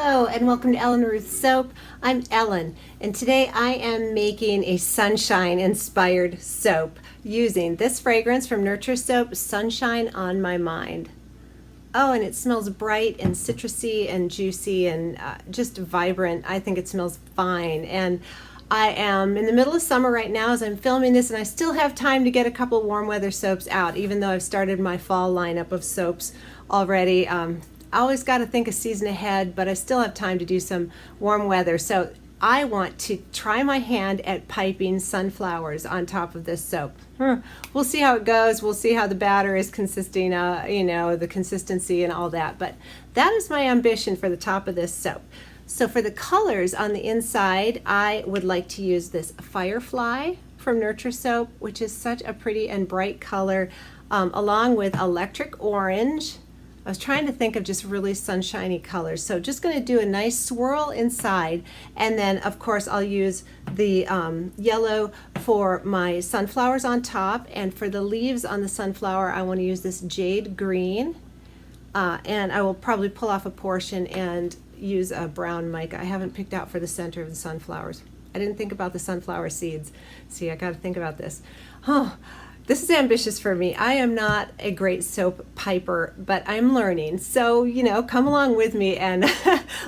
Hello and welcome to Ellen Ruth Soap. I'm Ellen and today I am making a sunshine inspired soap using this fragrance from Nurture Soap, Sunshine on My Mind. Oh, and it smells bright and citrusy and juicy and just vibrant. I think it smells fine. And I am in the middle of summer right now as I'm filming this, and I still have time to get a couple warm weather soaps out, even though I've started my fall lineup of soaps already. I always got to think a season ahead, but I still have time to do some warm weather. So I want to try my hand at piping sunflowers on top of this soap. We'll see how it goes. We'll see how the batter is consisting, the consistency and all that. But that is my ambition for the top of this soap. So for the colors on the inside, I would like to use this Firefly from Nurture Soap, which is such a pretty and bright color, along with Electric Orange. I was trying to think of just really sunshiny colors. So just going to do a nice swirl inside, and then of course I'll use the yellow for my sunflowers on top, and for the leaves on the sunflower I want to use this Jade Green, and I will probably pull off a portion and use a brown mica. I haven't picked out for the center of the sunflowers. I didn't think about the sunflower seeds. See, I got to think about this. This is ambitious for me. I am not a great soap piper, but I'm learning. So, come along with me and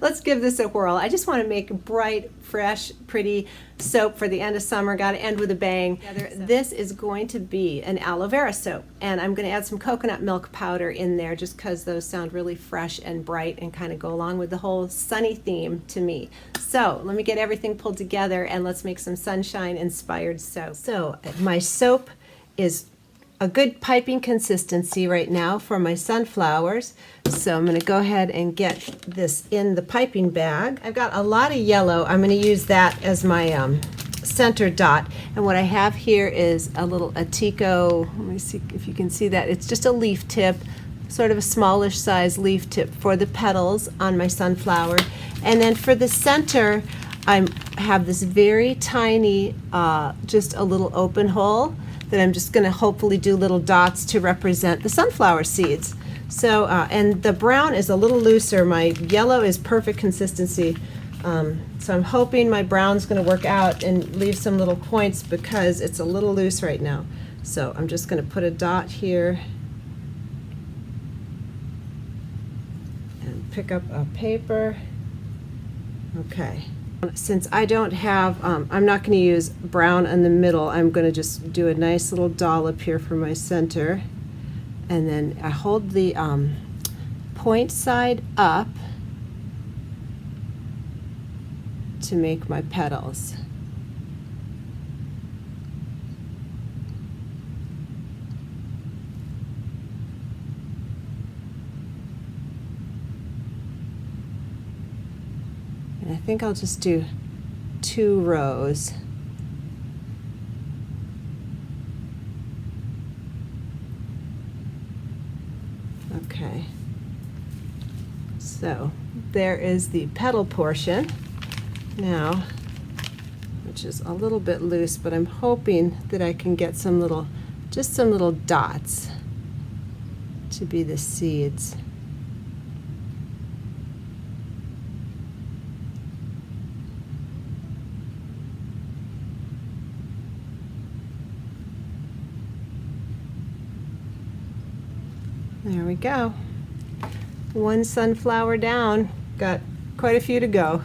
let's give this a whirl. I just want to make bright, fresh, pretty soap for the end of summer. Got to end with a bang. This is going to be an aloe vera soap, and I'm going to add some coconut milk powder in there just because those sound really fresh and bright and kind of go along with the whole sunny theme to me. So let me get everything pulled together and let's make some sunshine inspired soap. So my soap is a good piping consistency right now for my sunflowers. So I'm going to go ahead and get this in the piping bag. I've got a lot of yellow. I'm going to use that as my center dot. And what I have here is a little Atico. Let me see if you can see that. It's just a leaf tip, sort of a smallish size leaf tip for the petals on my sunflower. And then for the center, I have this very tiny, just a little open hole that I'm just going to hopefully do little dots to represent the sunflower seeds. So, and the brown is a little looser. My yellow is perfect consistency. So I'm hoping my brown's going to work out and leave some little points because it's a little loose right now. So I'm just going to put a dot here and pick up a paper. Okay. Since I don't have, I'm not going to use brown in the middle, I'm going to just do a nice little dollop here for my center. And then I hold the point side up to make my petals. And I think I'll just do 2 rows. Okay. So there is the petal portion now, which is a little bit loose, but I'm hoping that I can get some little dots to be the seeds. There we go. 1 sunflower down, got quite a few to go.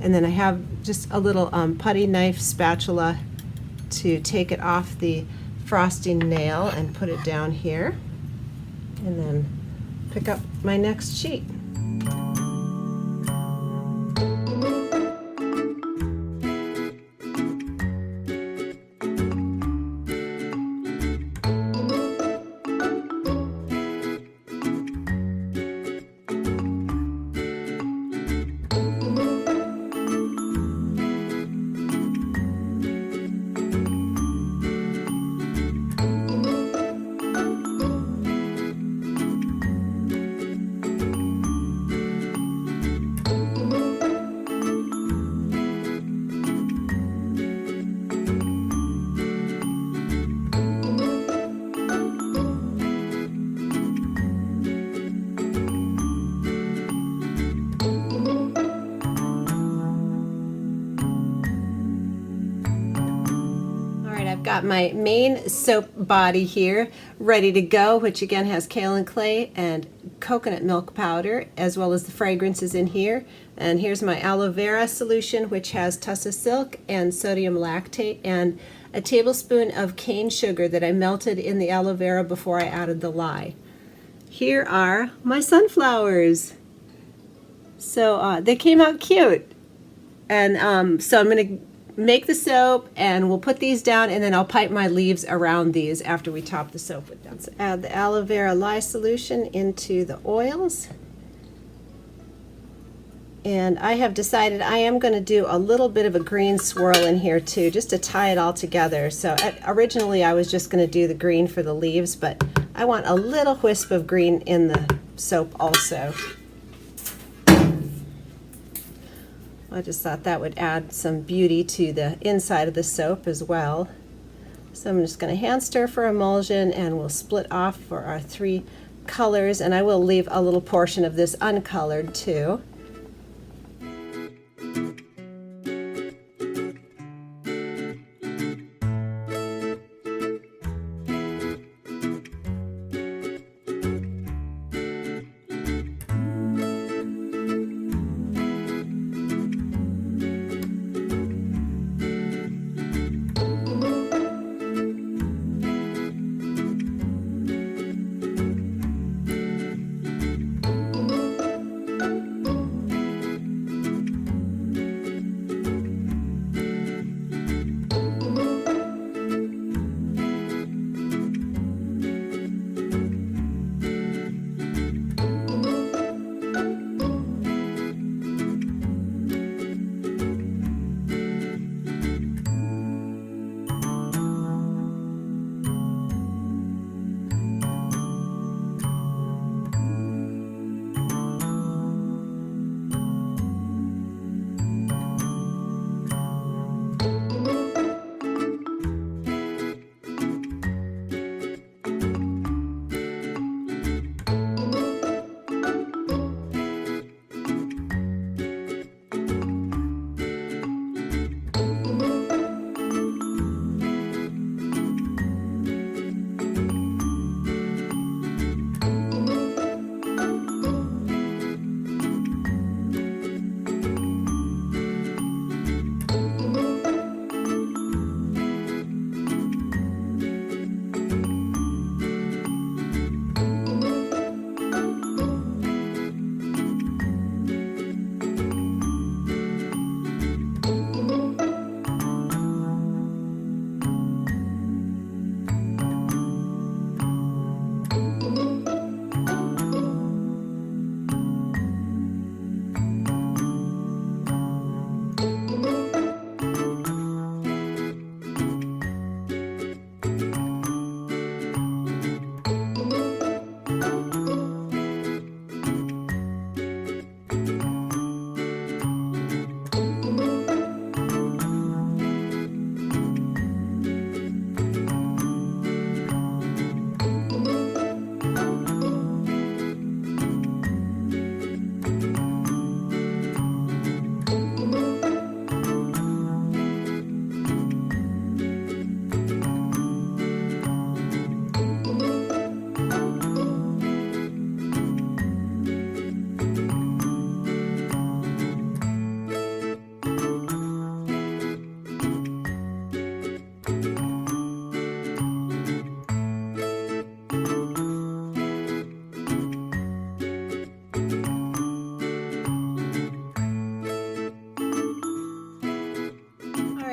And then I have just a little putty knife spatula to take it off the frosting nail and put it down here. And then pick up my next sheet. got my main soap body here ready to go, which again has kaolin clay and coconut milk powder, as well as the fragrances in here. And here's my aloe vera solution, which has tussa silk and sodium lactate and a tablespoon of cane sugar that I melted in the aloe vera before I added the lye. Here are my sunflowers. So they came out cute. And so I'm going to make the soap, and we'll put these down, and then I'll pipe my leaves around these after we top the soap with them. So add the aloe vera lye solution into the oils. And I have decided I am going to do a little bit of a green swirl in here too, just to tie it all together. So originally I was just going to do the green for the leaves, but I want a little wisp of green in the soap also. I just thought that would add some beauty to the inside of the soap as well. So I'm just going to hand stir for emulsion, and we'll split off for our 3 colors, and I will leave a little portion of this uncolored too.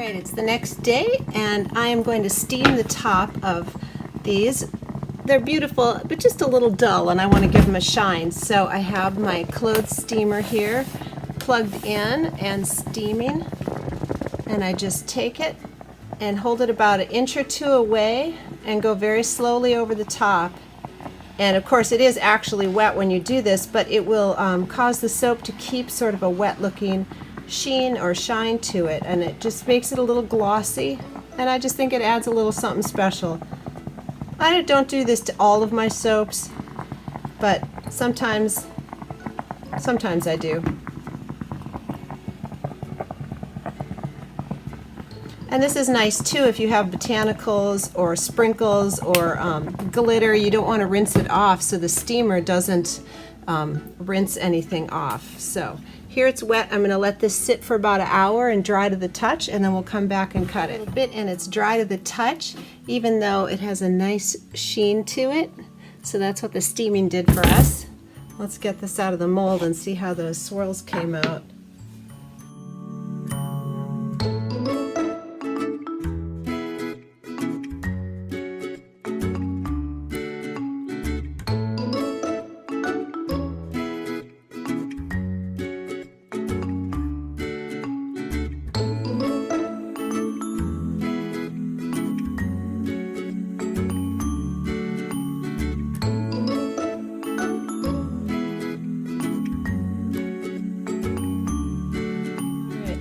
It's the next day, and I am going to steam the top of these. They're beautiful, but just a little dull, and I want to give them a shine. So I have my clothes steamer here plugged in and steaming, and I just take it and hold it about 1 inch or 2 away and go very slowly over the top. And of course it is actually wet when you do this, but it will cause the soap to keep sort of a wet looking sheen or shine to it, and it just makes it a little glossy, and I just think it adds a little something special. I don't do this to all of my soaps, but sometimes I do. And this is nice too if you have botanicals or sprinkles or glitter. You don't want to rinse it off so the steamer doesn't rinse anything off. So here it's wet. I'm going to let this sit for about an hour and dry to the touch, and then we'll come back and cut it. A little bit, and it's dry to the touch, even though it has a nice sheen to it. So that's what the steaming did for us. Let's get this out of the mold and see how those swirls came out.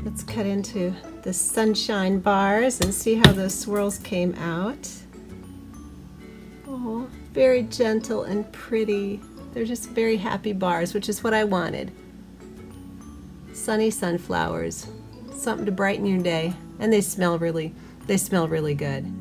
Let's cut into the sunshine bars and see how those swirls came out. Oh, very gentle and pretty. They're just very happy bars, which is what I wanted. Sunny sunflowers, something to brighten your day, and they smell really good.